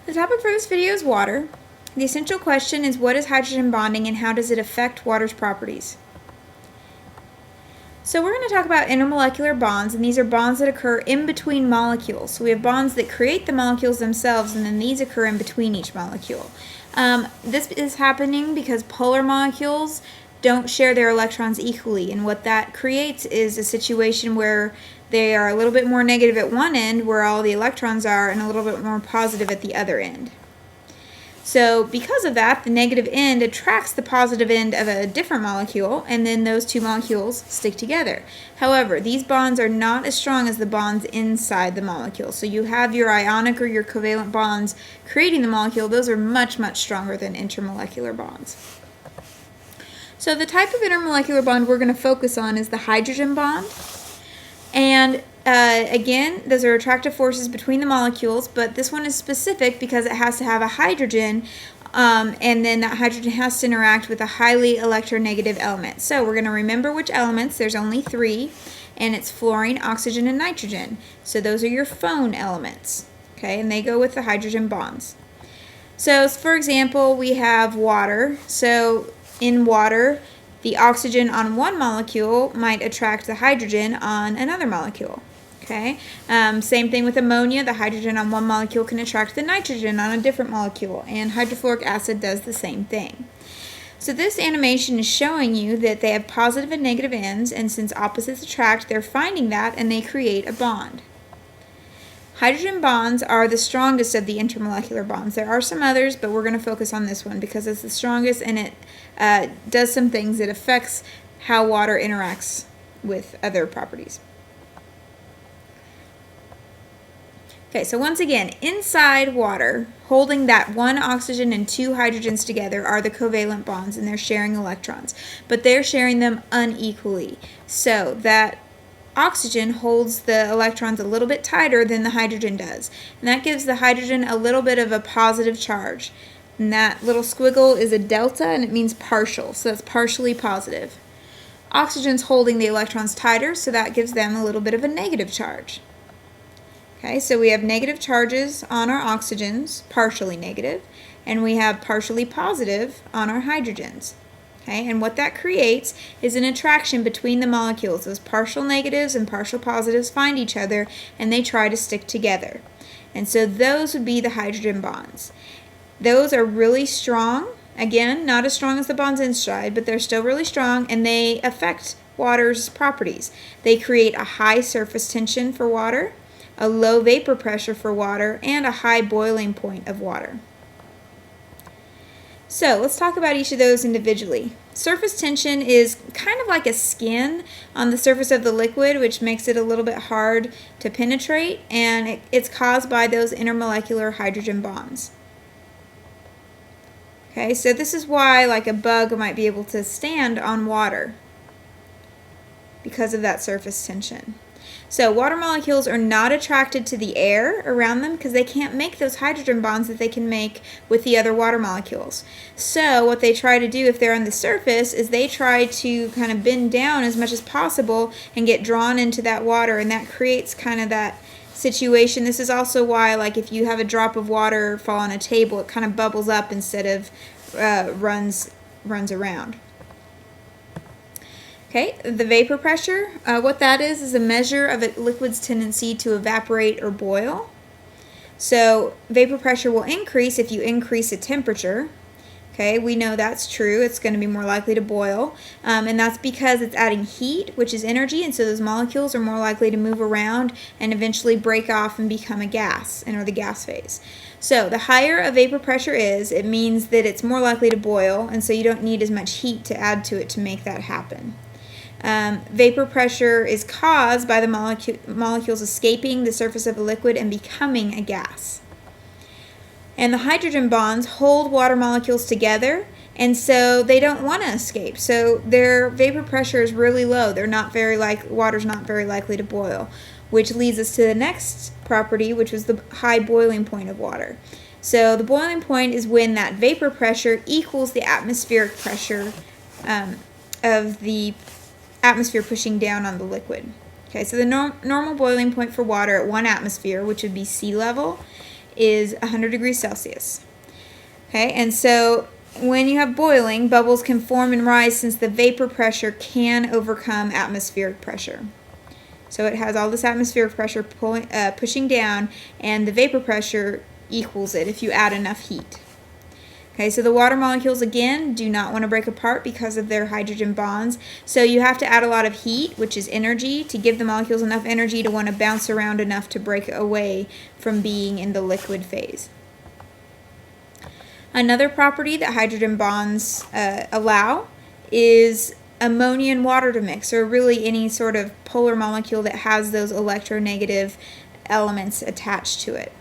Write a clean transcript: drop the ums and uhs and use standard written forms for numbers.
The topic for this video is water. The essential question is, what is hydrogen bonding and how does it affect water's properties? So we're going to talk about intermolecular bonds, and these are bonds that occur in between molecules. So we have bonds that create the molecules themselves, and then these occur in between each molecule. This is happening because polar molecules don't share their electrons equally, and what that creates is a situation where they are a little bit more negative at one end, where all the electrons are, and a little bit more positive at the other end. So because of that, the negative end attracts the positive end of a different molecule, and then those two molecules stick together. However, these bonds are not as strong as the bonds inside the molecule. So you have your ionic or your covalent bonds creating the molecule. Those are much, much stronger than intermolecular bonds. So the type of intermolecular bond we're going to focus on is the hydrogen bond. And again, those are attractive forces between the molecules, but this one is specific because it has to have a hydrogen, and then that hydrogen has to interact with a highly electronegative element. So we're going to remember which elements. There's only three, and it's fluorine, oxygen, and nitrogen. So those are your phone elements, okay, and they go with the hydrogen bonds. So for example, we have water. So in water, the oxygen on one molecule might attract the hydrogen on another molecule. Okay. Same thing with ammonia. The hydrogen on one molecule can attract the nitrogen on a different molecule, and hydrofluoric acid does the same thing. So this animation is showing you that they have positive and negative ends, and since opposites attract, they're finding that and they create a bond. Hydrogen bonds are the strongest of the intermolecular bonds. There are some others, but we're going to focus on this one because it's the strongest, and it does some things. It affects how water interacts with other properties. Okay, so once again, inside water, holding that one oxygen and two hydrogens together are the covalent bonds, and they're sharing electrons, but they're sharing them unequally. So that oxygen holds the electrons a little bit tighter than the hydrogen does, and that gives the hydrogen a little bit of a positive charge. And that little squiggle is a delta, and it means partial, so that's partially positive. Oxygen's holding the electrons tighter, so that gives them a little bit of a negative charge. Okay, so we have negative charges on our oxygens, partially negative, and we have partially positive on our hydrogens. Okay, and what that creates is an attraction between the molecules. Those partial negatives and partial positives find each other, and they try to stick together. And so those would be the hydrogen bonds. Those are really strong. Again, not as strong as the bonds inside, but they're still really strong, and they affect water's properties. They create a high surface tension for water, a low vapor pressure for water, and a high boiling point of water. So let's talk about each of those individually. Surface tension is kind of like a skin on the surface of the liquid, which makes it a little bit hard to penetrate, and it's caused by those intermolecular hydrogen bonds. Okay, so this is why like a bug might be able to stand on water because of that surface tension. So water molecules are not attracted to the air around them because they can't make those hydrogen bonds that they can make with the other water molecules. So what they try to do if they're on the surface is they try to kind of bend down as much as possible and get drawn into that water, and that creates kind of that situation. This is also why, like, if you have a drop of water fall on a table, it kind of bubbles up instead of runs around. Okay, the vapor pressure, what that is a measure of a liquid's tendency to evaporate or boil. So vapor pressure will increase if you increase the temperature. Okay, we know that's true. It's going to be more likely to boil, and that's because it's adding heat, which is energy, and so those molecules are more likely to move around and eventually break off and become a gas, enter the gas phase. So the higher a vapor pressure is, it means that it's more likely to boil, and so you don't need as much heat to add to it to make that happen. Vapor pressure is caused by the molecules escaping the surface of a liquid and becoming a gas. And the hydrogen bonds hold water molecules together, and so they don't want to escape. So their vapor pressure is really low. Water's not very likely to boil, which leads us to the next property, which was the high boiling point of water. So the boiling point is when that vapor pressure equals the atmospheric pressure of the atmosphere pushing down on the liquid. Okay, so the normal boiling point for water at 1 atmosphere, which would be sea level, is 100 degrees Celsius. Okay, and so when you have boiling, bubbles can form and rise since the vapor pressure can overcome atmospheric pressure. So it has all this atmospheric pressure pushing down, and the vapor pressure equals it if you add enough heat. Okay, so the water molecules, again, do not want to break apart because of their hydrogen bonds. So you have to add a lot of heat, which is energy, to give the molecules enough energy to want to bounce around enough to break away from being in the liquid phase. Another property that hydrogen bonds allow is ammonia and water to mix, or really any sort of polar molecule that has those electronegative elements attached to it.